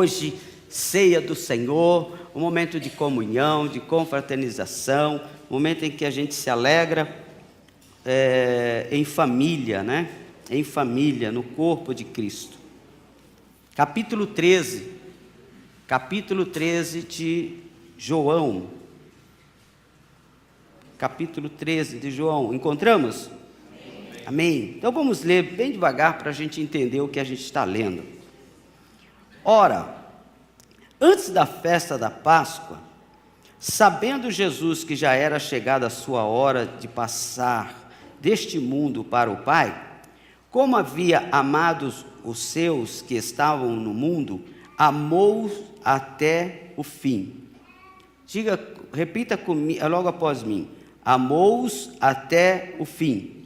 hoje, ceia do Senhor, um momento de comunhão, de confraternização, um momento em que a gente se alegra em família, né? Em família, no corpo de Cristo. Capítulo 13 de João. Capítulo 13 de João, encontramos? Amém. Então vamos ler bem devagar para a gente entender o que a gente está lendo. Ora, antes da festa da Páscoa, sabendo Jesus que já era chegada a sua hora de passar deste mundo para o Pai, como havia amado os seus que estavam no mundo, amou-os até o fim. Repita comigo, logo após mim. Amou-os até o fim.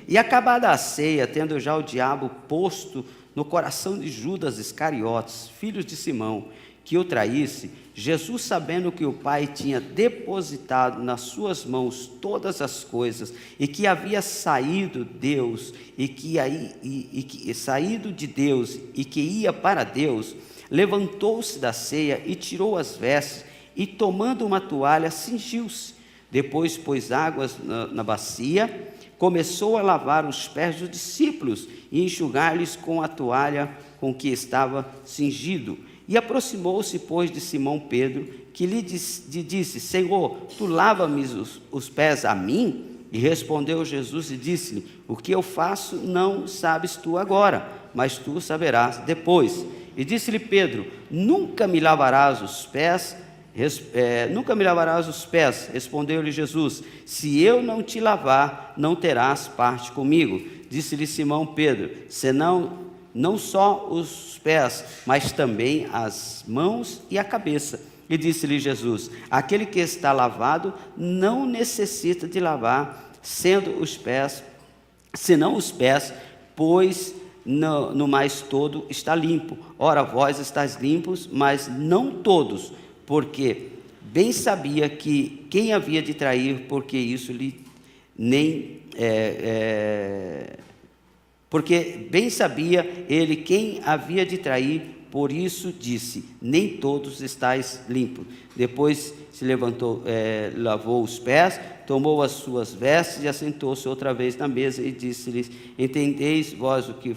E acabada a ceia, tendo já o diabo posto no coração de Judas Iscariotes, filho de Simão, que o traísse, Jesus, sabendo que o Pai tinha depositado nas suas mãos todas as coisas, e que havia saído Deus, saído de Deus, e que ia para Deus, levantou-se da ceia e tirou as vestes, e tomando uma toalha, cingiu-se. Depois pôs águas na bacia, começou a lavar os pés dos discípulos e enxugar-lhes com a toalha com que estava cingido. E aproximou-se, pois, de Simão Pedro, que lhe disse: Senhor, tu lava-me os pés a mim? E respondeu Jesus e disse-lhe: O que eu faço não sabes tu agora, mas tu saberás depois. E disse-lhe Pedro: Nunca me lavarás os pés? Nunca me lavarás os pés, respondeu-lhe Jesus, se eu não te lavar, não terás parte comigo. Disse-lhe Simão Pedro, senão não só os pés, mas também as mãos e a cabeça. E disse-lhe Jesus, aquele que está lavado não necessita de lavar, senão os pés, pois no mais todo está limpo. Ora, vós estáis limpos, mas não todos, porque bem sabia que quem havia de trair, porque bem sabia ele quem havia de trair, por isso disse, nem todos estáis limpos. Depois se levantou, lavou os pés, tomou as suas vestes e assentou-se outra vez na mesa e disse-lhes, entendeis vós o que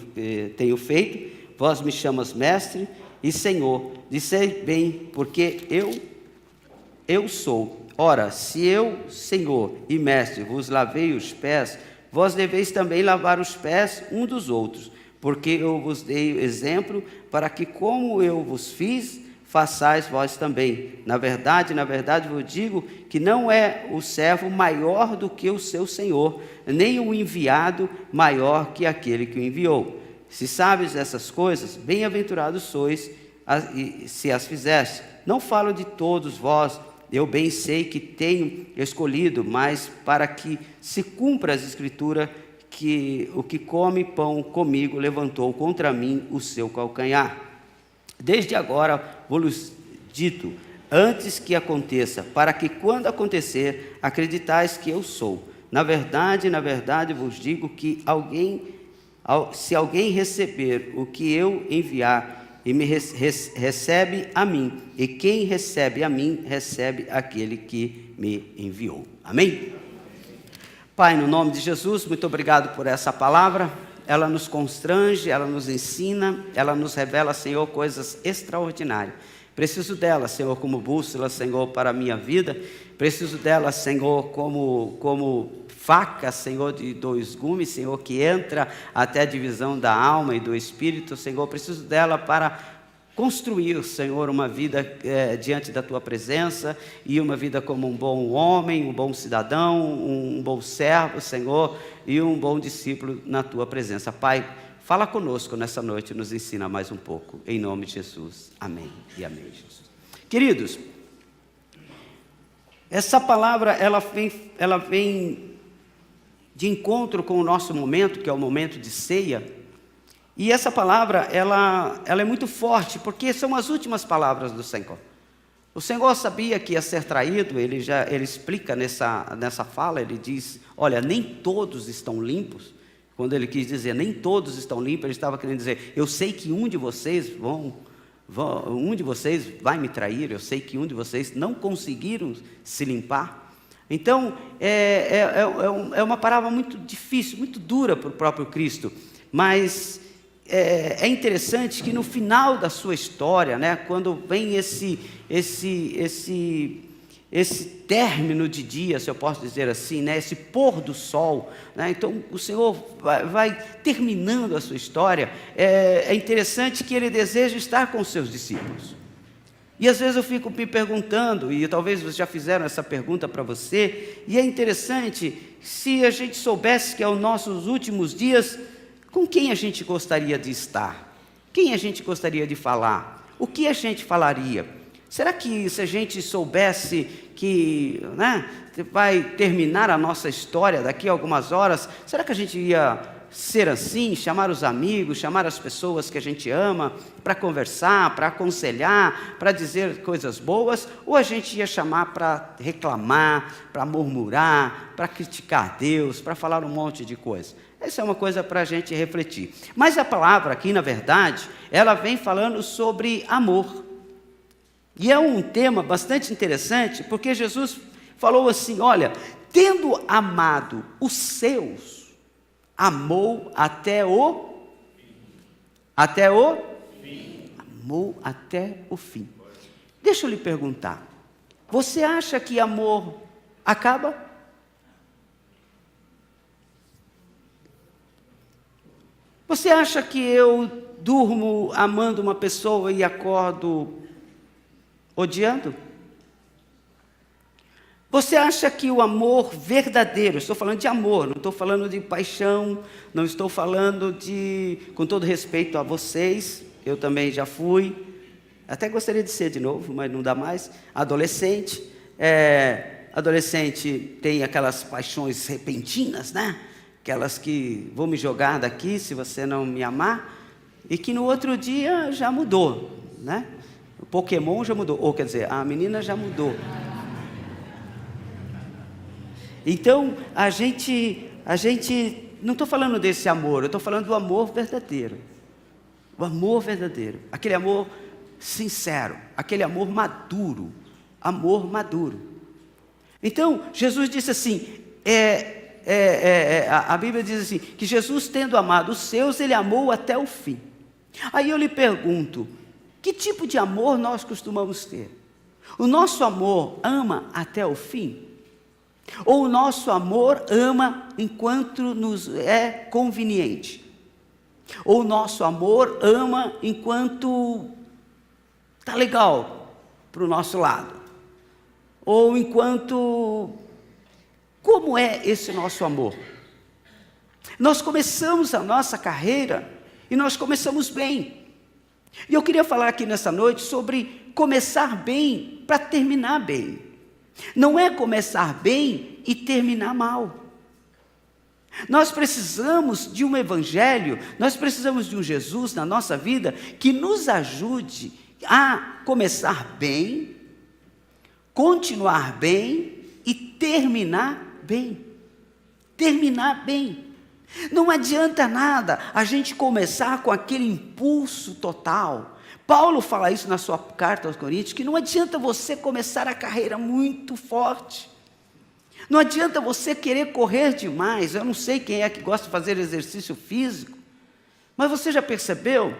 tenho feito? Vós me chamas mestre e Senhor, dissei bem, porque eu sou. Ora, se eu, Senhor e Mestre, vos lavei os pés, vós deveis também lavar os pés um dos outros, porque eu vos dei exemplo, para que como eu vos fiz, façais vós também. Na verdade vos digo, que não é o servo maior do que o seu Senhor, nem o enviado maior que aquele que o enviou. Se sabes essas coisas, bem-aventurados sois, se as fizeste. Não falo de todos vós, eu bem sei que tenho escolhido, mas para que se cumpra as escrituras, que o que come pão comigo levantou contra mim o seu calcanhar. Desde agora vos dito, antes que aconteça, para que quando acontecer, acreditais que eu sou. Na verdade vos digo que se alguém receber o que eu enviar, e me recebe a mim, e quem recebe a mim, recebe aquele que me enviou. Amém? Pai, no nome de Jesus, muito obrigado por essa palavra, ela nos constrange, ela nos ensina, ela nos revela, Senhor, coisas extraordinárias. Preciso dela, Senhor, como bússola, Senhor, para a minha vida, preciso dela, Senhor, como faca, Senhor, de dois gumes, Senhor, que entra até a divisão da alma e do espírito, Senhor, preciso dela para construir, Senhor, uma vida diante da Tua presença, e uma vida como um bom homem, um bom cidadão, um bom servo, Senhor, e um bom discípulo na Tua presença. Pai, fala conosco nessa noite e nos ensina mais um pouco, em nome de Jesus, amém e amém, Jesus. Queridos, essa palavra, ela vem de encontro com o nosso momento, que é o momento de ceia, e essa palavra, ela é muito forte, porque são as últimas palavras do Senhor. O Senhor sabia que ia ser traído, ele explica nessa fala, ele diz, olha, nem todos estão limpos, Quando ele quis dizer, nem todos estão limpos, ele estava querendo dizer, eu sei que um de vocês vai me trair, eu sei que um de vocês não conseguiram se limpar. Então, é uma palavra muito difícil, muito dura para o próprio Cristo, mas é interessante que no final da sua história, né, quando vem esse término de dia, se eu posso dizer assim, né, esse pôr do sol, né, então o Senhor vai terminando a sua história. É interessante que Ele deseja estar com os seus discípulos, e às vezes eu fico me perguntando, e talvez vocês já fizeram essa pergunta para você, e é interessante, se a gente soubesse que é os nossos últimos dias, com quem a gente gostaria de estar? Quem a gente gostaria de falar? O que a gente falaria? Será que se a gente soubesse que, né, vai terminar a nossa história daqui a algumas horas, será que a gente ia ser assim, chamar os amigos, chamar as pessoas que a gente ama, para conversar, para aconselhar, para dizer coisas boas, ou a gente ia chamar para reclamar, para murmurar, para criticar Deus, para falar um monte de coisa? Essa é uma coisa para a gente refletir. Mas a palavra aqui, na verdade, ela vem falando sobre amor. E é um tema bastante interessante, porque Jesus falou assim, olha, tendo amado os seus, amou até o fim. Amou até o fim. Deixa eu lhe perguntar, você acha que amor acaba? Você acha que eu durmo amando uma pessoa e acordo odiando? Você acha que o amor verdadeiro, estou falando de amor, não estou falando de paixão, não estou falando com todo respeito a vocês, eu também já fui, até gostaria de ser de novo, mas não dá mais, adolescente. Adolescente tem aquelas paixões repentinas, né? Aquelas que vou me jogar daqui se você não me amar, e que no outro dia já mudou, né? O Pokémon já mudou, ou quer dizer, a menina já mudou. Então, a gente, não estou falando desse amor, eu estou falando do amor verdadeiro. O amor verdadeiro, aquele amor sincero, aquele amor maduro, amor maduro. Então, Jesus disse assim, a Bíblia diz assim, que Jesus tendo amado os seus, Ele amou até o fim. Aí eu lhe pergunto, que tipo de amor nós costumamos ter? O nosso amor ama até o fim? Ou o nosso amor ama enquanto nos é conveniente? Ou o nosso amor ama enquanto está legal para o nosso lado? Ou enquanto... Como é esse nosso amor? Nós começamos a nossa carreira e nós começamos bem. E eu queria falar aqui nessa noite sobre começar bem para terminar bem. Não é começar bem e terminar mal. Nós precisamos de um evangelho, nós precisamos de um Jesus na nossa vida que nos ajude a começar bem, continuar bem e terminar bem. Terminar bem. Não adianta nada a gente começar com aquele impulso total. Paulo fala isso na sua carta aos Coríntios, que não adianta você começar a carreira muito forte. Não adianta você querer correr demais. Eu não sei quem é que gosta de fazer exercício físico, mas você já percebeu?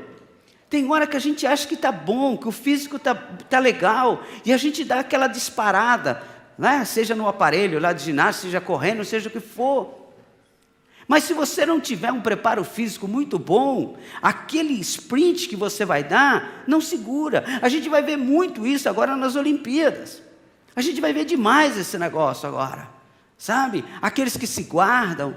Tem hora que a gente acha que está bom, que o físico está legal, e a gente dá aquela disparada, né? Seja no aparelho lá de ginástica, seja correndo, seja o que for. Mas se você não tiver um preparo físico muito bom, aquele sprint que você vai dar, não segura. A gente vai ver muito isso agora nas Olimpíadas. A gente vai ver demais esse negócio agora, sabe? Aqueles que se guardam.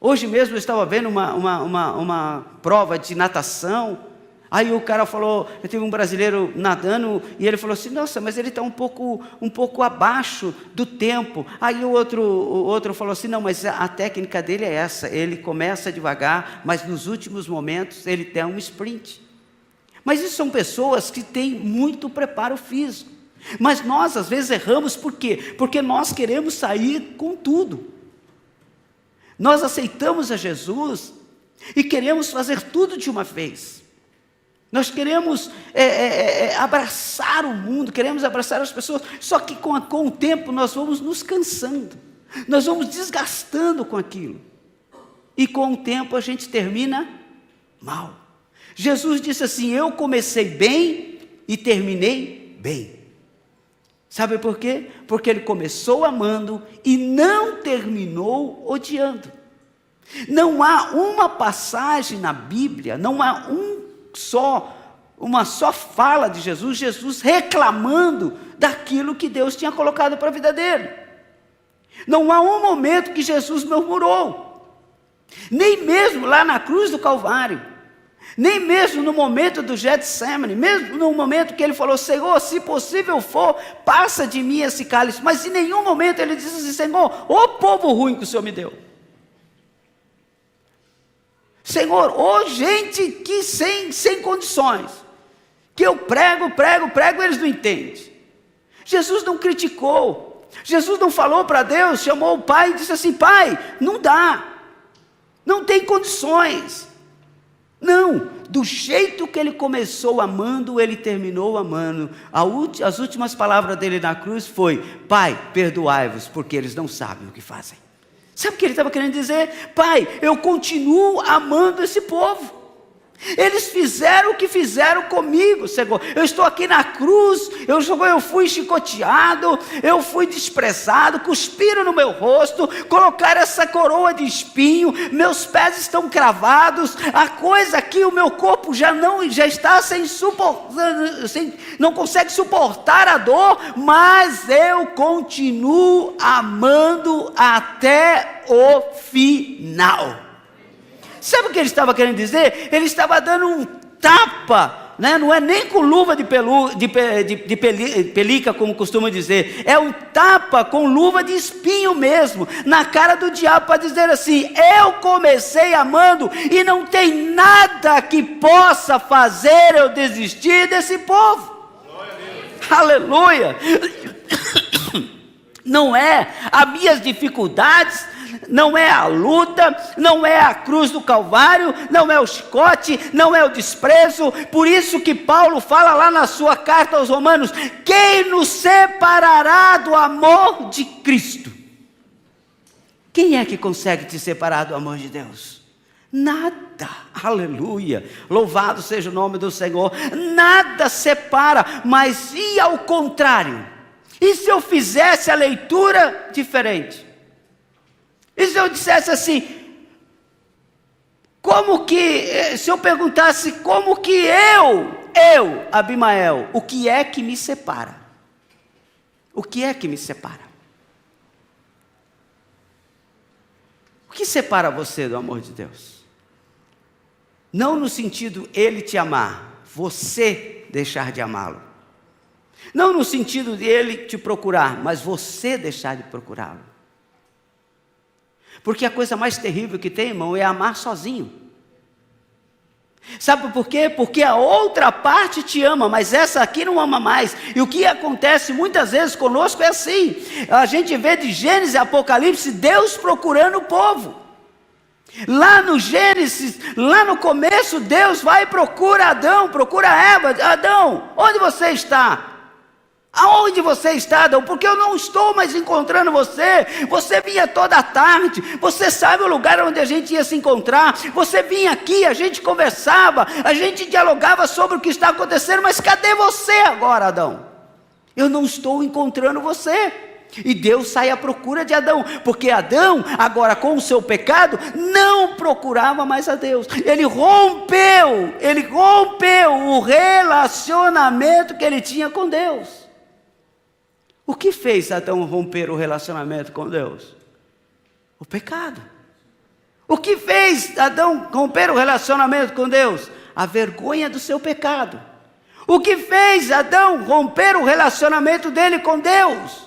Hoje mesmo eu estava vendo uma prova de natação. Aí o cara falou, eu tive um brasileiro nadando, e ele falou assim, nossa, mas ele está um pouco abaixo do tempo. Aí o outro falou assim, não, mas a técnica dele é essa, ele começa devagar, mas nos últimos momentos ele tem um sprint. Mas isso são pessoas que têm muito preparo físico. Mas nós às vezes erramos, por quê? Porque nós queremos sair com tudo. Nós aceitamos a Jesus e queremos fazer tudo de uma vez. Nós queremos abraçar o mundo, queremos abraçar as pessoas, só que com o tempo nós vamos nos cansando, nós vamos desgastando com aquilo, e com o tempo a gente termina mal. Jesus disse assim: eu comecei bem e terminei bem. Sabe por quê? Porque ele começou amando e não terminou odiando. Não há uma passagem na Bíblia, não há uma só fala de Jesus reclamando daquilo que Deus tinha colocado para a vida dele. Não há um momento que Jesus murmurou, nem mesmo lá na cruz do Calvário, nem mesmo no momento do Getsemane, mesmo no momento que ele falou: Senhor, se possível for, passa de mim esse cálice. Mas em nenhum momento ele disse assim: Senhor, ô povo ruim que o Senhor me deu. Senhor, ô gente que sem condições, que eu prego, eles não entendem. Jesus não criticou, Jesus não falou para Deus, chamou o Pai e disse assim: Pai, não dá, não tem condições. Não, do jeito que ele começou amando, ele terminou amando. As últimas palavras dele na cruz foi: Pai, perdoai-vos, porque eles não sabem o que fazem. Sabe o que ele estava querendo dizer? Pai, eu continuo amando esse povo. Eles fizeram o que fizeram comigo, Senhor. Eu estou aqui na cruz, eu fui chicoteado, eu fui desprezado, cuspiram no meu rosto, colocaram essa coroa de espinho, meus pés estão cravados, a coisa aqui, o meu corpo já está não consegue suportar a dor, mas eu continuo amando até o final. Sabe o que ele estava querendo dizer? Ele estava dando um tapa, né? Não é nem com luva de pelica, como costuma dizer, é um tapa com luva de espinho mesmo, na cara do diabo, para dizer assim: eu comecei amando, e não tem nada que possa fazer eu desistir desse povo. Aleluia! Não é as minhas dificuldades, não é a luta, não é a cruz do Calvário, não é o chicote, não é o desprezo. Por isso que Paulo fala lá na sua carta aos Romanos: quem nos separará do amor de Cristo? Quem é que consegue te separar do amor de Deus? Nada, aleluia, louvado seja o nome do Senhor. Nada separa, mas e ao contrário? E se eu fizesse a leitura diferente? E se eu dissesse assim, se eu perguntasse como que eu, Abimael, o que é que me separa? O que é que me separa? O que separa você do amor de Deus? Não no sentido ele te amar, você deixar de amá-lo. Não no sentido de ele te procurar, mas você deixar de procurá-lo. Porque a coisa mais terrível que tem, irmão, é amar sozinho. Sabe por quê? Porque a outra parte te ama, mas essa aqui não ama mais. E o que acontece muitas vezes conosco é assim: a gente vê de Gênesis e Apocalipse Deus procurando o povo. Lá no Gênesis, lá no começo, Deus vai e procura Adão, procura Eva. Adão, onde você está? Aonde você está, Adão? Porque eu não estou mais encontrando você. Você vinha toda tarde, você sabe o lugar onde a gente ia se encontrar. Você vinha aqui, a gente conversava, a gente dialogava sobre o que está acontecendo. Mas cadê você agora, Adão? Eu não estou encontrando você. E Deus sai à procura de Adão, porque Adão, agora com o seu pecado, não procurava mais a Deus. Ele rompeu o relacionamento que ele tinha com Deus. O que fez Adão romper o relacionamento com Deus? O pecado. O que fez Adão romper o relacionamento com Deus? A vergonha do seu pecado. O que fez Adão romper o relacionamento dele com Deus?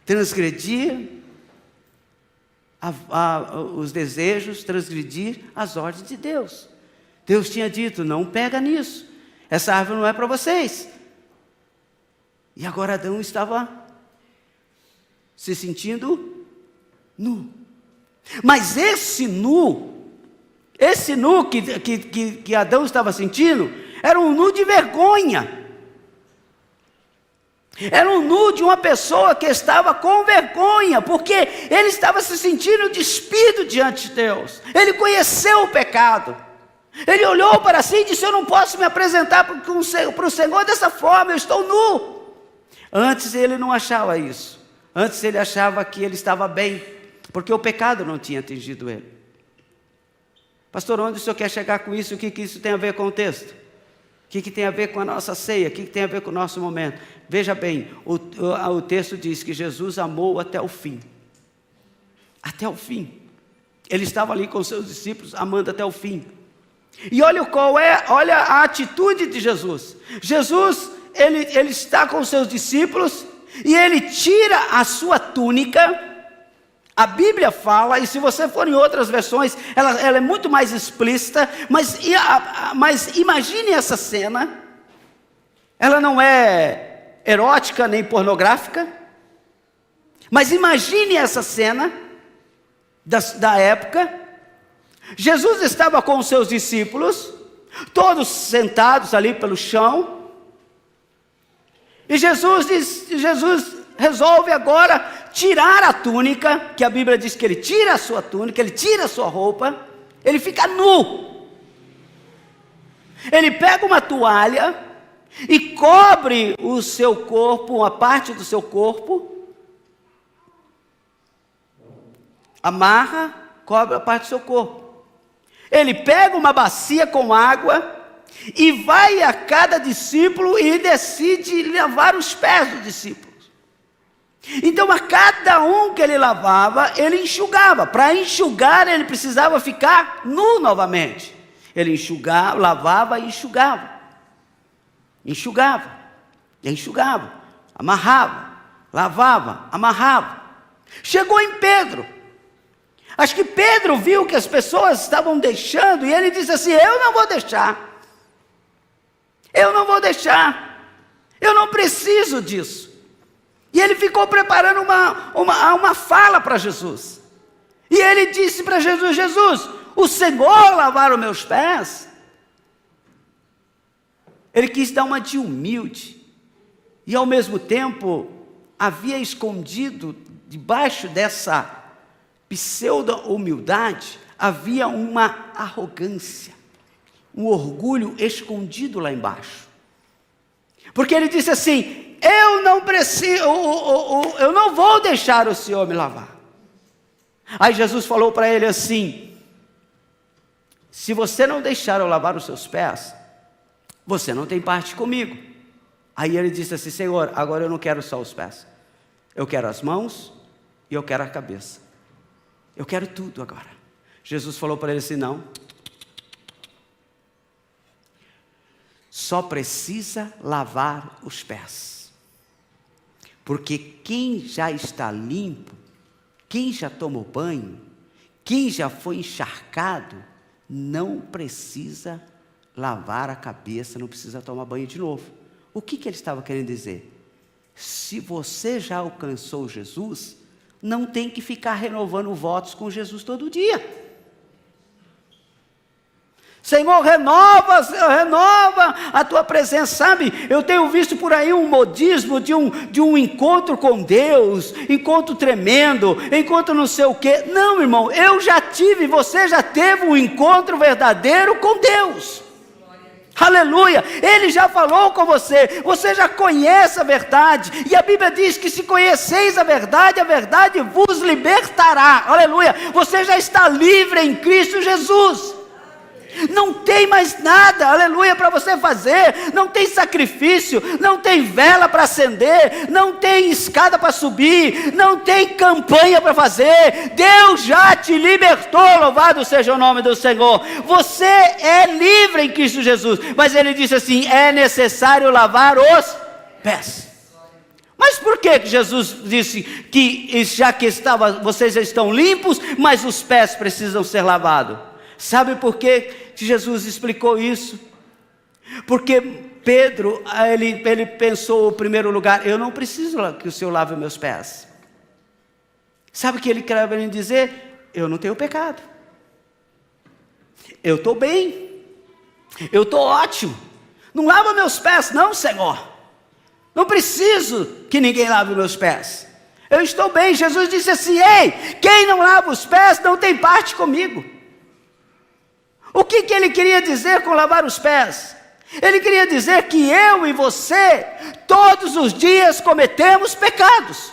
Transgredir os desejos, transgredir as ordens de Deus. Deus tinha dito: não pega nisso, essa árvore não é para vocês. E agora Adão estava se sentindo nu. Mas esse nu que Adão estava sentindo, era um nu de vergonha. Era um nu de uma pessoa que estava com vergonha, porque ele estava se sentindo despido diante de Deus. Ele conheceu o pecado. Ele olhou para si e disse: eu não posso me apresentar para o Senhor dessa forma, eu estou nu. Antes ele não achava isso. Antes ele achava que ele estava bem, porque o pecado não tinha atingido ele. Pastor, onde o senhor quer chegar com isso? O que isso tem a ver com o texto? O que tem a ver com a nossa ceia? O que tem a ver com o nosso momento? Veja bem, o texto diz que Jesus amou até o fim. Até o fim. Ele estava ali com seus discípulos, amando até o fim. E olha olha a atitude de Jesus. Jesus, ele está com seus discípulos e ele tira a sua túnica. A Bíblia fala, e se você for em outras versões, ela é muito mais explícita, mas imagine essa cena. Ela não é erótica nem pornográfica, mas imagine essa cena da época. Jesus estava com os seus discípulos, todos sentados ali pelo chão, e Jesus resolve agora tirar a túnica, que a Bíblia diz que ele tira a sua túnica, ele tira a sua roupa, ele fica nu. Ele pega uma toalha e cobre o seu corpo, uma parte do seu corpo, amarra, cobre a parte do seu corpo. Ele pega uma bacia com água e vai a cada discípulo e decide lavar os pés do discípulo. Então a cada um que ele lavava, ele enxugava. Para enxugar, ele precisava ficar nu novamente. Ele enxugava, lavava e enxugava. Enxugava, amarrava, lavava, amarrava. Chegou em Pedro. Acho que Pedro viu que as pessoas estavam deixando, e ele disse assim: eu não vou deixar. Eu não vou deixar. Eu não preciso disso. E ele ficou preparando uma fala para Jesus. E ele disse para Jesus: Jesus, o Senhor lavar os meus pés? Ele quis dar uma de humilde. E ao mesmo tempo, havia escondido, debaixo dessa pseudo-humildade, havia uma arrogância, um orgulho escondido lá embaixo. Porque ele disse assim: eu não preciso, eu não vou deixar o Senhor me lavar. Aí Jesus falou para ele assim: se você não deixar eu lavar os seus pés, você não tem parte comigo. Aí ele disse assim: Senhor, agora eu não quero só os pés, eu quero as mãos e eu quero a cabeça. Eu quero tudo agora. Jesus falou para ele assim: não, só precisa lavar os pés. Porque quem já está limpo, quem já tomou banho, quem já foi encharcado, não precisa lavar a cabeça, não precisa tomar banho de novo. O que ele estava querendo dizer? Se você já alcançou Jesus, não tem que ficar renovando votos com Jesus todo dia. Senhor, renova a tua presença, sabe? Eu tenho visto por aí um modismo de um encontro com Deus, encontro tremendo, encontro não sei o quê. Não, irmão, eu já tive, você já teve um encontro verdadeiro com Deus. Aleluia, Ele já falou com você, você já conhece a verdade, e a Bíblia diz que se conheceis a verdade vos libertará. Aleluia, você já está livre em Cristo Jesus. Não tem mais nada, aleluia, para você fazer. Não tem sacrifício, não tem vela para acender, não tem escada para subir, não tem campanha para fazer. Deus já te libertou, louvado seja o nome do Senhor. Você é livre em Cristo Jesus. Mas ele disse assim: é necessário lavar os pés. Mas por que Jesus disse que já que vocês estão limpos, mas os pés precisam ser lavados? Sabe por que Jesus explicou isso? Porque Pedro, ele pensou em primeiro lugar: eu não preciso que o Senhor lave meus pés. Sabe o que ele quer dizer? eu não tenho pecado. Eu estou bem. Eu estou ótimo. Não lava meus pés não, Senhor. Não preciso que ninguém lave meus pés. Eu estou bem. Jesus disse assim: ei, quem não lava os pés não tem parte comigo. O que ele queria dizer com lavar os pés? Ele queria dizer que eu e você, todos os dias cometemos pecados.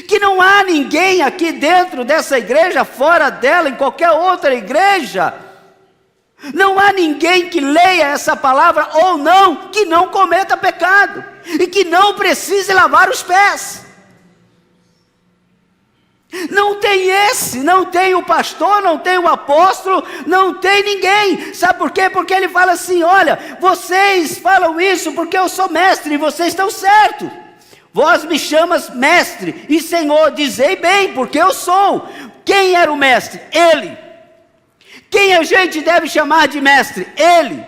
Que não há ninguém aqui dentro dessa igreja, fora dela, em qualquer outra igreja, não há ninguém que leia essa palavra ou não, que não cometa pecado, e que não precise lavar os pés. Não tem não tem o pastor, não tem o apóstolo, não tem ninguém. Sabe por quê? Porque ele fala assim: olha, vocês falam isso porque eu sou mestre, e vocês estão certos. Vós me chamas mestre e Senhor, dizei bem, porque eu sou. Quem era o mestre? Ele. Quem a gente deve chamar de mestre? Ele.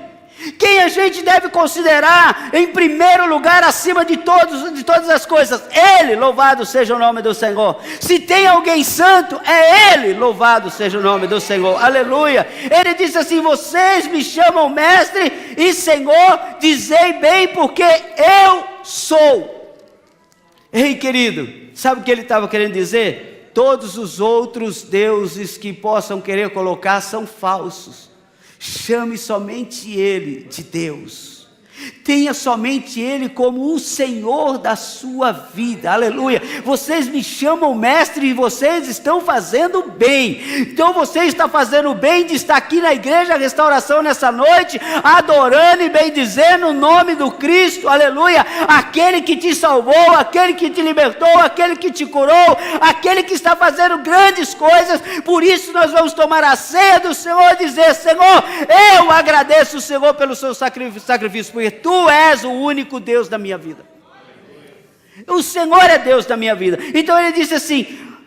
Quem a gente deve considerar em primeiro lugar acima de todas as coisas? Ele, louvado seja o nome do Senhor. Se tem alguém santo, é Ele, louvado seja o nome do Senhor, aleluia. Ele disse assim: vocês me chamam mestre e Senhor, dizei bem, porque eu sou. Ei, querido, sabe o que ele estava querendo dizer? Todos os outros deuses que possam querer colocar são falsos. Chame somente Ele de Deus. Tenha somente Ele como o Senhor da sua vida, aleluia. Vocês me chamam mestre e vocês estão fazendo bem. Então você está fazendo bem de estar aqui na igreja Restauração nessa noite, adorando e bendizendo o nome do Cristo, aleluia. Aquele que te salvou, aquele que te libertou, aquele que te curou, aquele que está fazendo grandes coisas. Por isso nós vamos tomar a ceia do Senhor e dizer: Senhor, eu agradeço o Senhor pelo seu sacrifício, porque Tu és o único Deus da minha vida. O Senhor é Deus da minha vida. Então ele disse assim: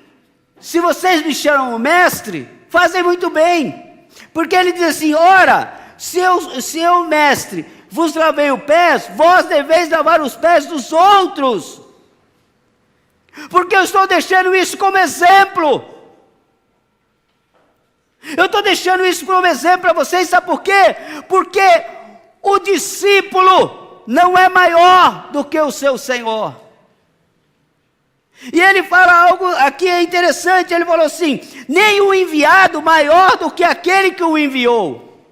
se vocês me chamam mestre, fazem muito bem. Porque ele diz assim: ora, se eu mestre vos lavei os pés, vós deveis lavar os pés dos outros. Porque eu estou deixando isso como exemplo. Eu estou deixando isso como exemplo para vocês, sabe por quê? Porque o discípulo não é maior do que o seu Senhor. E ele fala algo aqui interessante, ele falou assim: nem o enviado maior do que aquele que o enviou.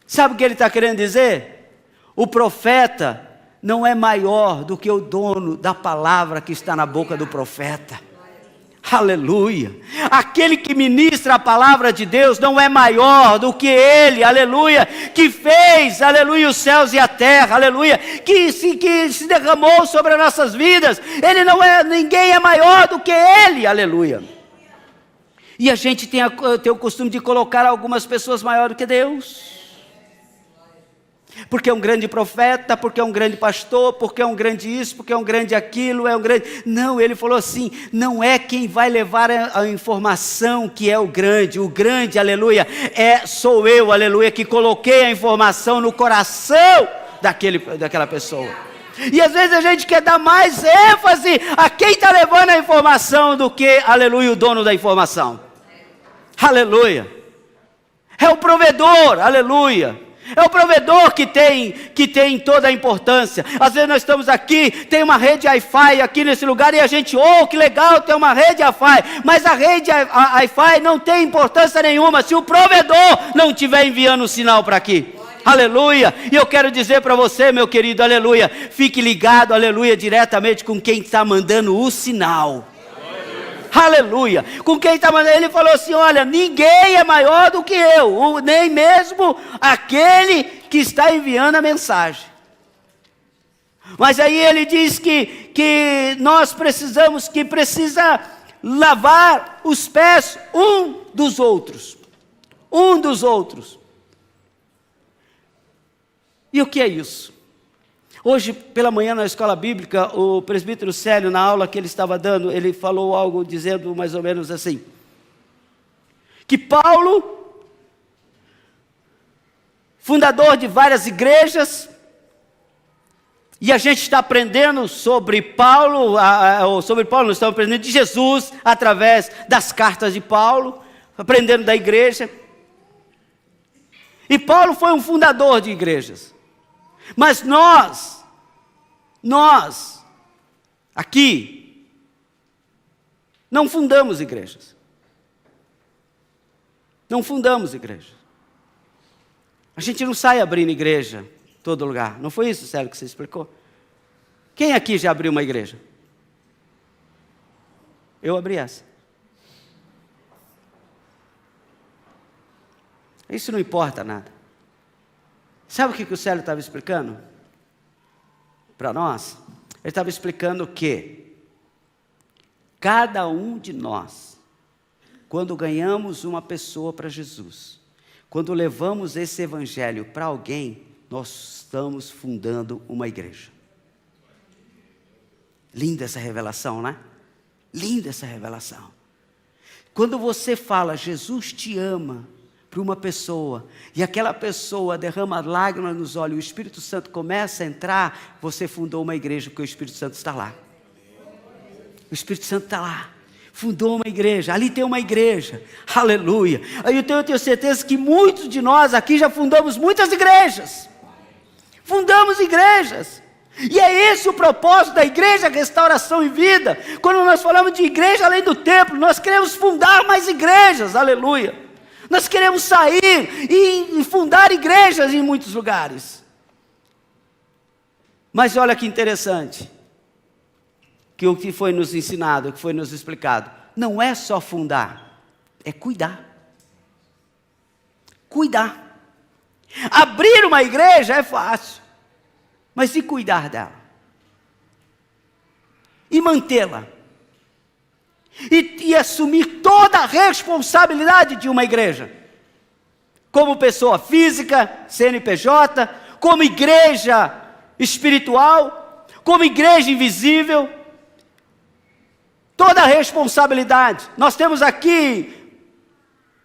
Sabe o que ele está querendo dizer? O profeta não é maior do que o dono da palavra que está na boca do profeta. Aleluia. Aquele que ministra a palavra de Deus não é maior do que Ele, aleluia, que fez, aleluia, os céus e a terra, aleluia, que se derramou sobre as nossas vidas. Ele não é, ninguém é maior do que Ele, aleluia. E a gente tem o costume de colocar algumas pessoas maiores do que Deus. Porque é um grande profeta, porque é um grande pastor, porque é um grande isso, porque é um grande aquilo, é um grande... Não, ele falou assim: não é quem vai levar a informação que é o grande, aleluia, sou eu, aleluia, que coloquei a informação no coração daquela pessoa. E às vezes a gente quer dar mais ênfase a quem está levando a informação do que, aleluia, o dono da informação. Aleluia. É o provedor, aleluia. É o provedor que tem toda a importância. Às vezes nós estamos aqui, tem uma rede Wi-Fi aqui nesse lugar, e a gente, que legal, tem uma rede Wi-Fi. Mas a rede Wi-Fi não tem importância nenhuma se o provedor não estiver enviando o sinal para aqui. Aleluia. E eu quero dizer para você, meu querido, aleluia, fique ligado, aleluia, diretamente com quem está mandando o sinal. Aleluia. Com quem está mandando? Ele falou assim: olha, ninguém é maior do que eu, nem mesmo aquele que está enviando a mensagem. Mas aí ele diz que nós precisa lavar os pés um dos outros. E o que é isso? Hoje pela manhã na escola bíblica, o presbítero Célio, na aula que ele estava dando, ele falou algo dizendo mais ou menos assim: que Paulo, fundador de várias igrejas, E a gente está aprendendo sobre Paulo, nós estamos aprendendo de Jesus, através das cartas de Paulo, aprendendo da igreja. E Paulo foi um fundador de igrejas. Mas nós, aqui, não fundamos igrejas. Não fundamos igrejas. A gente não sai abrindo igreja em todo lugar. Não foi isso, Célio, que você explicou? Quem aqui já abriu uma igreja? Eu abri essa. Isso não importa nada. Sabe o que o Célio estava explicando? Para nós? Ele estava explicando que cada um de nós, quando ganhamos uma pessoa para Jesus, quando levamos esse evangelho para alguém, nós estamos fundando uma igreja. Linda essa revelação, né? Linda essa revelação. Quando você fala, Jesus te ama, para uma pessoa, e aquela pessoa derrama lágrimas nos olhos, e o Espírito Santo começa a entrar, você fundou uma igreja, porque o Espírito Santo está lá. O Espírito Santo está lá. Fundou uma igreja, ali tem uma igreja, aleluia. Aí eu tenho certeza que muitos de nós aqui já fundamos muitas igrejas. Fundamos igrejas. E é esse o propósito da igreja, restauração e vida. Quando nós falamos de igreja além do templo, nós queremos fundar mais igrejas, aleluia. Nós queremos sair e fundar igrejas em muitos lugares. Mas olha que interessante, que o que foi nos ensinado, o que foi nos explicado, não é só fundar, é cuidar. Cuidar. Abrir uma igreja é fácil, mas e cuidar dela? E mantê-la? E assumir toda a responsabilidade de uma igreja, como pessoa física, CNPJ, como igreja espiritual, como igreja invisível, toda a responsabilidade. Nós temos aqui,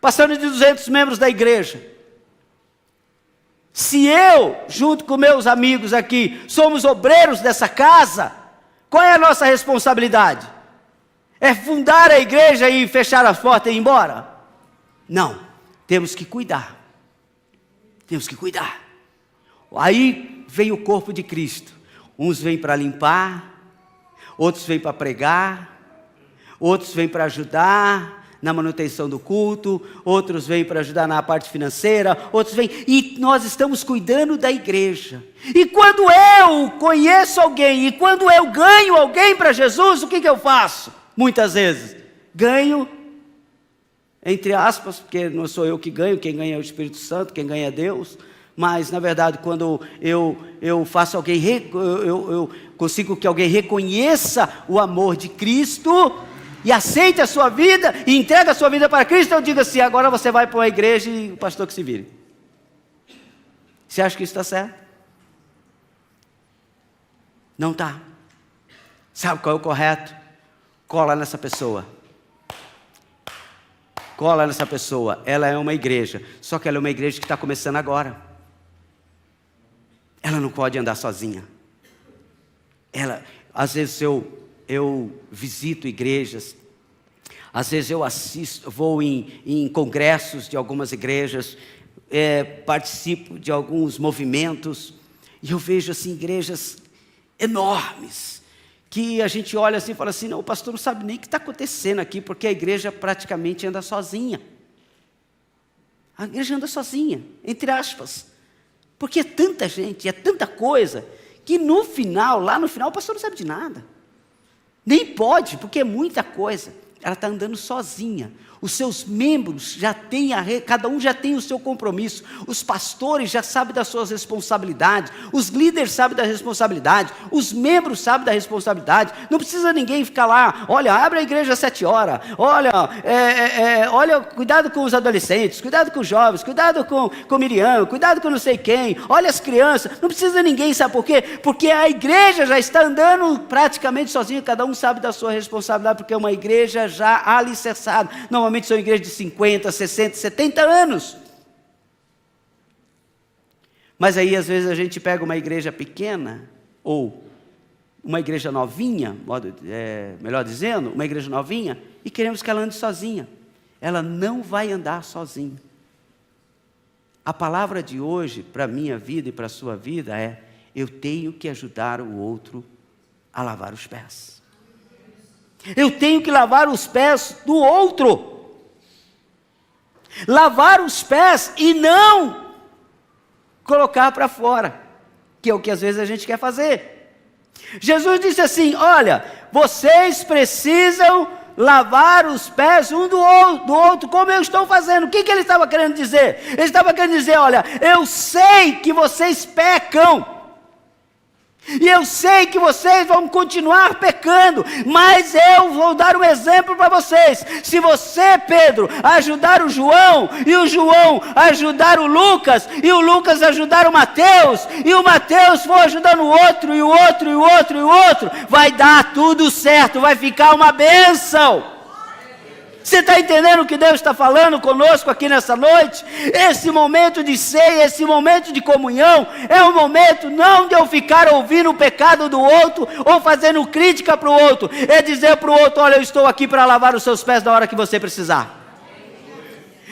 passando de 200 membros da igreja. Se eu, junto com meus amigos aqui, somos obreiros dessa casa, qual é a nossa responsabilidade? É fundar a igreja e fechar a porta e ir embora? Não, temos que cuidar. Temos que cuidar. Aí vem o corpo de Cristo. Uns vêm para limpar, outros vêm para pregar, outros vêm para ajudar na manutenção do culto, outros vêm para ajudar na parte financeira, outros vêm, e nós estamos cuidando da igreja. E quando eu conheço alguém, e quando eu ganho alguém para Jesus, o que eu faço? Muitas vezes, ganho, entre aspas, porque não sou eu que ganho, quem ganha é o Espírito Santo, quem ganha é Deus, mas na verdade quando eu faço alguém, eu consigo que alguém reconheça o amor de Cristo, e aceite a sua vida, e entrega a sua vida para Cristo, eu digo assim, agora você vai para uma igreja e o pastor que se vire. Você acha que isso está certo? Não está. Sabe qual é o correto? Cola nessa pessoa. Cola nessa pessoa. Ela é uma igreja. Só que ela é uma igreja que está começando agora. Ela não pode andar sozinha. Às vezes eu visito igrejas. Às vezes eu vou em congressos de algumas igrejas. Participo de alguns movimentos. E eu vejo assim igrejas enormes. Que a gente olha assim e fala assim, não, o pastor não sabe nem o que está acontecendo aqui, porque a igreja praticamente anda sozinha. A igreja anda sozinha, entre aspas. Porque é tanta gente, é tanta coisa, que no final, lá no final, o pastor não sabe de nada. Nem pode, porque é muita coisa. Ela está andando sozinha. Os seus membros já têm, cada um já tem o seu compromisso. Os pastores já sabem das suas responsabilidades. Os líderes sabem da responsabilidade. Os membros sabem da responsabilidade. Não precisa ninguém ficar lá, olha, abre a igreja às 7 horas. Olha, cuidado com os adolescentes, cuidado com os jovens, cuidado com Miriam, cuidado com não sei quem. Olha as crianças. Não precisa ninguém, sabe por quê? Porque a igreja já está andando praticamente sozinha. Cada um sabe da sua responsabilidade, porque é uma igreja já alicerçada. Normalmente são igrejas de 50, 60, 70 anos. Mas aí às vezes a gente pega uma igreja pequena ou uma igreja novinha, melhor dizendo, uma igreja novinha, e queremos que ela ande sozinha. Ela não vai andar sozinha. A palavra de hoje, para a minha vida e para a sua vida é: eu tenho que ajudar o outro a lavar os pés. Eu tenho que lavar os pés do outro. Lavar os pés e não colocar para fora, que é o que às vezes a gente quer fazer. Jesus disse assim: olha, vocês precisam lavar os pés um do outro, como eu estou fazendo. O que ele estava querendo dizer? Ele estava querendo dizer: olha, eu sei que vocês pecam, e eu sei que vocês vão continuar pecando, mas eu vou dar um exemplo para vocês. Se você, Pedro, ajudar o João, e o João ajudar o Lucas, e o Lucas ajudar o Mateus, e o Mateus for ajudando o outro, e o outro, e o outro, e o outro, vai dar tudo certo, vai ficar uma bênção. Você está entendendo o que Deus está falando conosco aqui nessa noite? Esse momento de ceia, esse momento de comunhão, é um momento não de eu ficar ouvindo o pecado do outro, ou fazendo crítica para o outro, é dizer para o outro: olha, eu estou aqui para lavar os seus pés na hora que você precisar.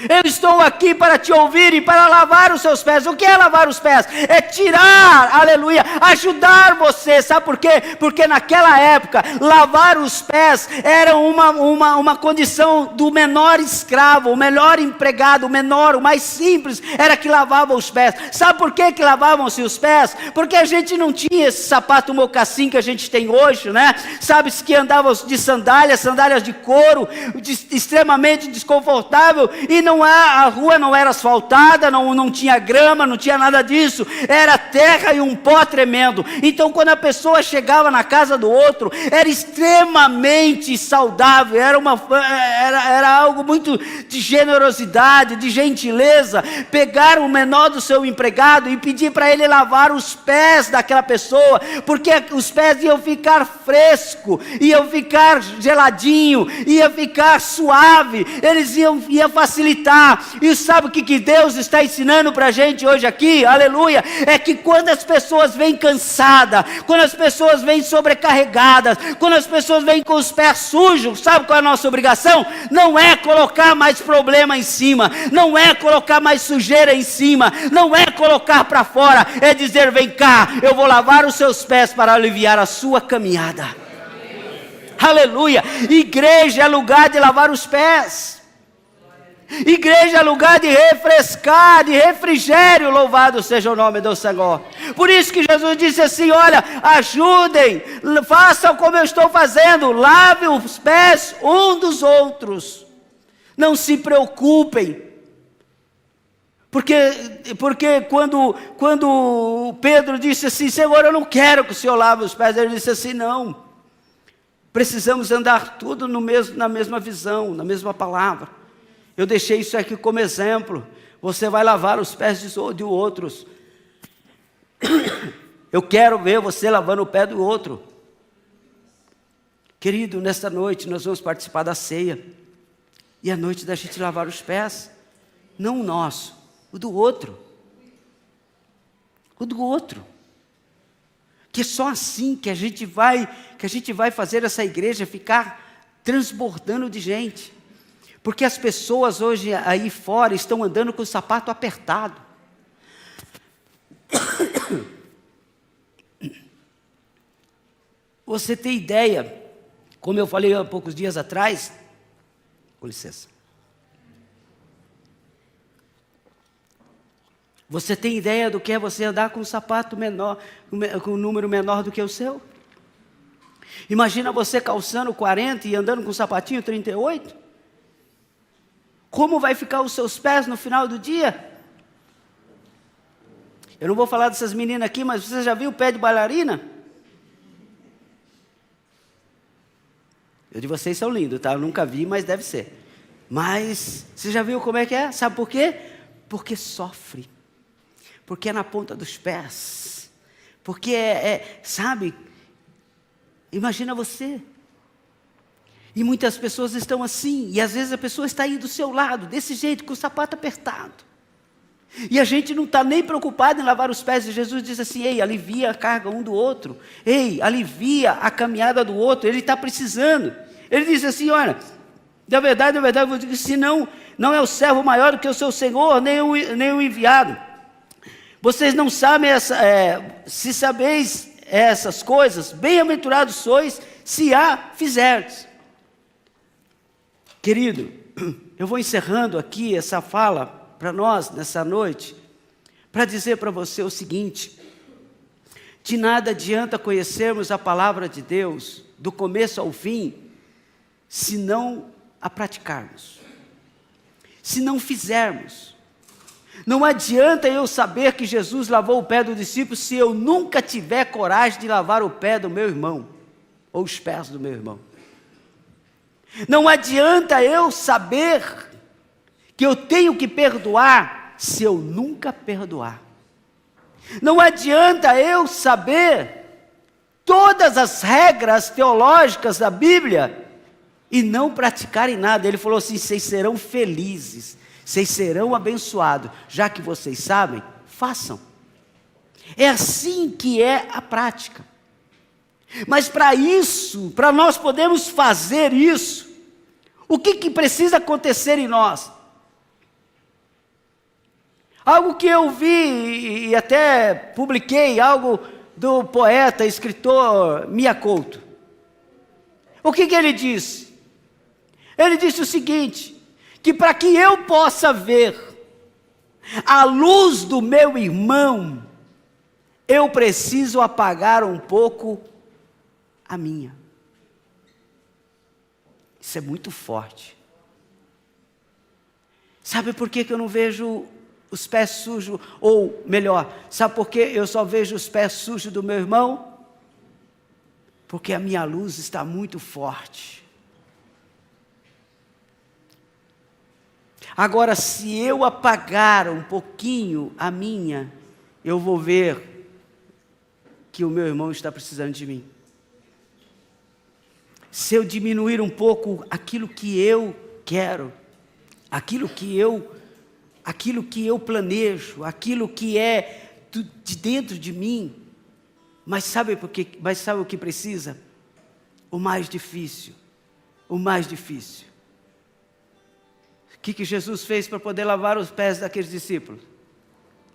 Eu estou aqui para te ouvir e para lavar os seus pés. O que é lavar os pés? É tirar, aleluia, ajudar você. Sabe por quê? Porque naquela época, lavar os pés era uma condição do menor escravo, o melhor empregado, o menor, o mais simples, era que lavava os pés. Sabe por que lavavam-se os pés? Porque a gente não tinha esse sapato mocassim que a gente tem hoje, né? Sabe-se que andavam de sandálias de couro, extremamente desconfortável, e a rua não era asfaltada, não tinha grama, não tinha nada disso, era terra e um pó tremendo. Então quando a pessoa chegava na casa do outro, era extremamente saudável, era algo muito de generosidade, de gentileza, pegar o menor do seu empregado e pedir para ele lavar os pés daquela pessoa, porque os pés iam ficar fresco, iam ficar geladinho, ia ficar suave, eles iam facilitar. E sabe o que Deus está ensinando para a gente hoje aqui? Aleluia! É que quando as pessoas vêm cansadas, quando as pessoas vêm sobrecarregadas, quando as pessoas vêm com os pés sujos, sabe qual é a nossa obrigação? Não é colocar mais problema em cima, não é colocar mais sujeira em cima, não é colocar para fora, é dizer: vem cá, eu vou lavar os seus pés para aliviar a sua caminhada. Aleluia! Igreja é lugar de lavar os pés. Igreja é lugar de refrescar, de refrigério. Louvado seja o nome do Senhor. Por isso que Jesus disse assim: olha, ajudem, façam como eu estou fazendo, lavem os pés um dos outros, não se preocupem, porque quando Pedro disse assim: Senhor, eu não quero que o Senhor lave os pés, ele disse assim: não, precisamos andar tudo na mesma visão, na mesma palavra. Eu deixei isso aqui como exemplo. Você vai lavar os pés de outros. Eu quero ver você lavando o pé do outro. Querido, nesta noite nós vamos participar da ceia. E a noite da gente lavar os pés. Não o nosso, o do outro. O do outro. Que é só assim que a gente vai fazer essa igreja ficar transbordando de gente. Porque as pessoas hoje aí fora estão andando com o sapato apertado. Você tem ideia, como eu falei há poucos dias atrás, com licença. Você tem ideia do que é você andar com um sapato menor, com um número menor do que o seu? Imagina você calçando 40 e andando com um sapatinho 38? Como vai ficar os seus pés no final do dia? Eu não vou falar dessas meninas aqui, mas você já viu o pé de bailarina? Eu de vocês são lindos, tá? Eu nunca vi, mas deve ser. Mas, você já viu como é que é? Sabe por quê? Porque sofre. Porque é na ponta dos pés. Porque sabe? Imagina você. E muitas pessoas estão assim, e às vezes a pessoa está aí do seu lado, desse jeito, com o sapato apertado. E a gente não está nem preocupado em lavar os pés. E Jesus diz assim: ei, alivia a carga um do outro. Ei, alivia a caminhada do outro. Ele está precisando. Ele diz assim: olha, na verdade, eu vou dizer, se não é o servo maior do que o seu Senhor, nem o enviado. Vocês não sabem, se sabeis essas coisas, bem-aventurados sois, se a fizerdes. Querido, eu vou encerrando aqui essa fala para nós, nessa noite, para dizer para você o seguinte: de nada adianta conhecermos a palavra de Deus, do começo ao fim, se não a praticarmos, se não fizermos. Não adianta eu saber que Jesus lavou o pé do discípulo, se eu nunca tiver coragem de lavar o pé do meu irmão, ou os pés do meu irmão. Não adianta eu saber que eu tenho que perdoar, se eu nunca perdoar. Não adianta eu saber todas as regras teológicas da Bíblia e não praticarem nada. Ele falou assim: vocês serão felizes, vocês serão abençoados, já que vocês sabem, façam. É assim que é a prática. Mas para isso, para nós podermos fazer isso, o que precisa acontecer em nós? Algo que eu vi e até publiquei, algo do poeta, escritor Mia Couto. O que ele disse? Ele disse o seguinte: que para que eu possa ver a luz do meu irmão, eu preciso apagar um pouco a minha. Isso é muito forte. Sabe por que eu não vejo os pés sujos? Ou melhor, sabe por que eu só vejo os pés sujos do meu irmão? Porque a minha luz está muito forte. Agora, se eu apagar um pouquinho a minha, eu vou ver que o meu irmão está precisando de mim. Se eu diminuir um pouco aquilo que eu quero, aquilo que eu planejo, aquilo que é de dentro de mim, mas sabe o que precisa? O mais difícil. O que Jesus fez para poder lavar os pés daqueles discípulos?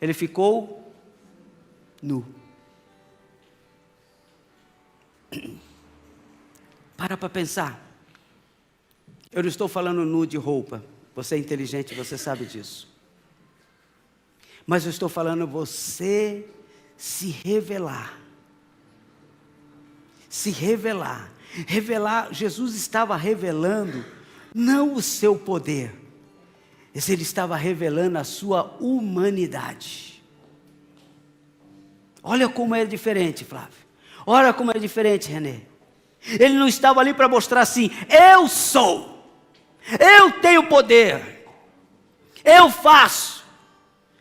Ele ficou nu. Para pensar. Eu não estou falando nu de roupa. Você é inteligente, você sabe disso. Mas eu estou falando você se revelar. Se revelar. Revelar, Jesus estava revelando não o seu poder, mas ele estava revelando a sua humanidade. Olha como é diferente, Flávio. Olha como é diferente, Renê. Ele não estava ali para mostrar assim: eu sou, eu tenho poder, eu faço.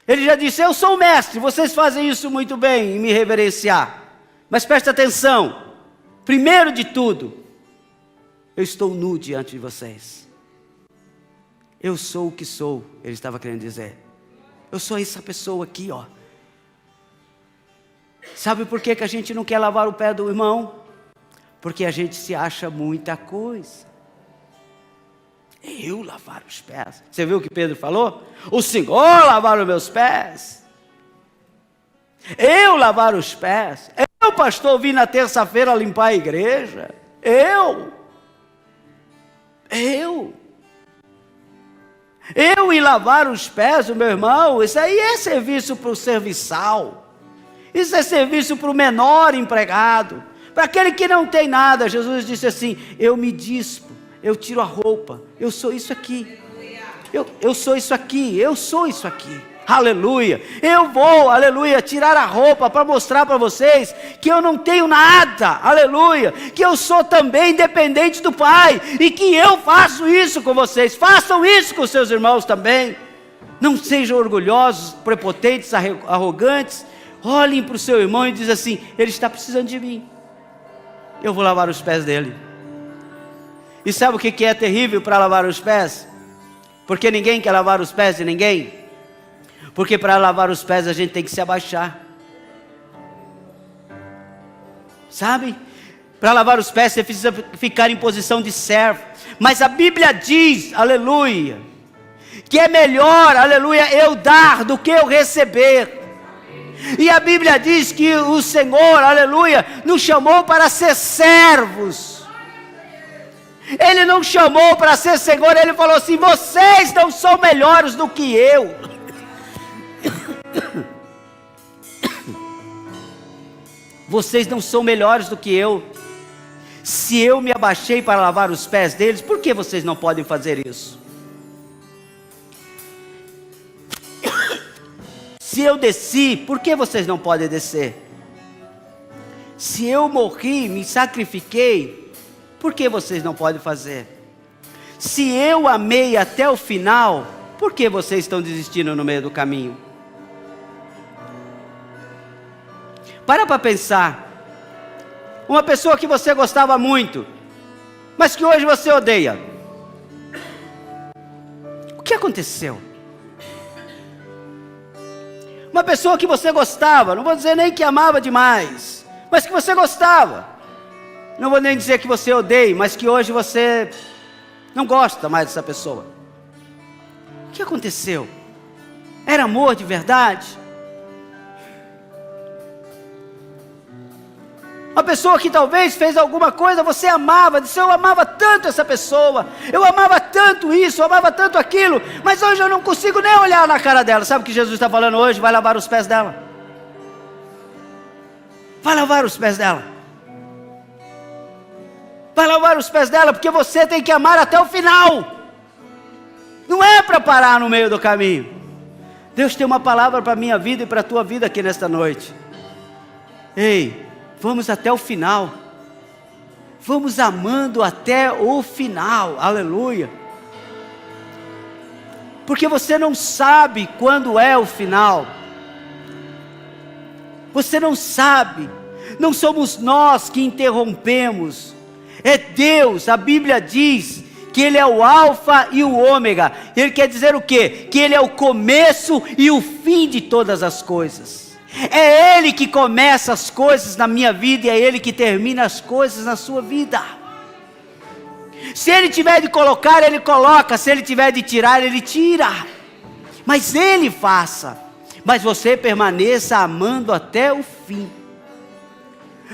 Ele já disse: eu sou o mestre, vocês fazem isso muito bem em me reverenciar. Mas preste atenção, primeiro de tudo, eu estou nu diante de vocês. Eu sou o que sou, ele estava querendo dizer. Eu sou essa pessoa aqui, ó. Sabe por que a gente não quer lavar o pé do irmão? Porque a gente se acha muita coisa. Eu lavar os pés. Você viu o que Pedro falou? O Senhor lavar os meus pés. Eu lavar os pés. Eu, pastor, vim na terça-feira limpar a igreja. Eu ir lavar os pés do meu irmão. Isso aí é serviço para o serviçal. Isso é serviço para o menor empregado. Para aquele que não tem nada. Jesus disse assim: eu me dispo, eu tiro a roupa, eu sou isso aqui, eu sou isso aqui, eu sou isso aqui, aleluia. Eu vou, aleluia, tirar a roupa para mostrar para vocês que eu não tenho nada, aleluia, que eu sou também dependente do Pai, e que eu faço isso com vocês. Façam isso com seus irmãos também. Não sejam orgulhosos, prepotentes, arrogantes. Olhem para o seu irmão e dizem assim: ele está precisando de mim, eu vou lavar os pés dele. E sabe o que é terrível para lavar os pés? Porque ninguém quer lavar os pés de ninguém. Porque para lavar os pés a gente tem que se abaixar. Sabe? Para lavar os pés você precisa ficar em posição de servo. Mas a Bíblia diz, aleluia, que é melhor, aleluia, eu dar do que eu receber. E a Bíblia diz que o Senhor, aleluia, nos chamou para ser servos. Ele não chamou para ser Senhor, Ele falou assim: vocês não são melhores do que eu. Vocês não são melhores do que eu. Se eu me abaixei para lavar os pés deles, por que vocês não podem fazer isso? Se eu desci, por que vocês não podem descer? Se eu morri, me sacrifiquei, por que vocês não podem fazer? Se eu amei até o final, por que vocês estão desistindo no meio do caminho? Para pensar. Uma pessoa que você gostava muito, mas que hoje você odeia. O que aconteceu? Uma pessoa que você gostava, não vou dizer nem que amava demais, mas que você gostava. Não vou nem dizer que você odeia, mas que hoje você não gosta mais dessa pessoa. O que aconteceu? Era amor de verdade? Uma pessoa que talvez fez alguma coisa, você amava, disse: eu amava tanto essa pessoa, eu amava tanto isso, eu amava tanto aquilo, mas hoje eu não consigo nem olhar na cara dela. Sabe o que Jesus está falando hoje? Vai lavar os pés dela. Vai lavar os pés dela. Vai lavar os pés dela, porque você tem que amar até o final. Não é para parar no meio do caminho. Deus tem uma palavra para a minha vida e para a tua vida aqui nesta noite. Ei, vamos até o final. Vamos amando até o final. Aleluia. Porque você não sabe quando é o final. Você não sabe. Não somos nós que interrompemos. É Deus. A Bíblia diz que Ele é o alfa e o ômega. Ele quer dizer o quê? Que Ele é o começo e o fim de todas as coisas. É Ele que começa as coisas na minha vida e é Ele que termina as coisas na sua vida. Se Ele tiver de colocar, Ele coloca. Se Ele tiver de tirar, Ele tira. Mas Ele faça. Mas você permaneça amando até o fim.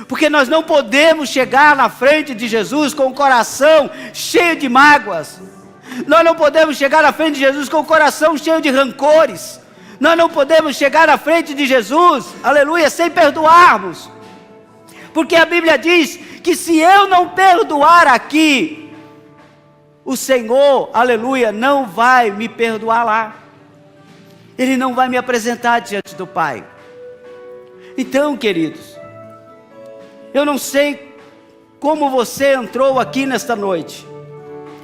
Porque nós não podemos chegar na frente de Jesus com o coração cheio de mágoas. Nós não podemos chegar na frente de Jesus com o coração cheio de rancores. Nós não podemos chegar na frente de Jesus, aleluia, sem perdoarmos. Porque a Bíblia diz que se eu não perdoar aqui, o Senhor, aleluia, não vai me perdoar lá. Ele não vai me apresentar diante do Pai. Então, queridos, eu não sei como você entrou aqui nesta noite.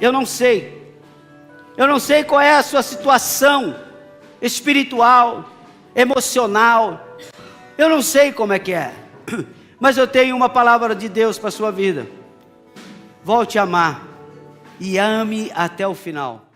Eu não sei. Eu não sei qual é a sua situação espiritual, emocional. Eu não sei como é que é. Mas eu tenho uma palavra de Deus para a sua vida. Volte a amar. E ame até o final.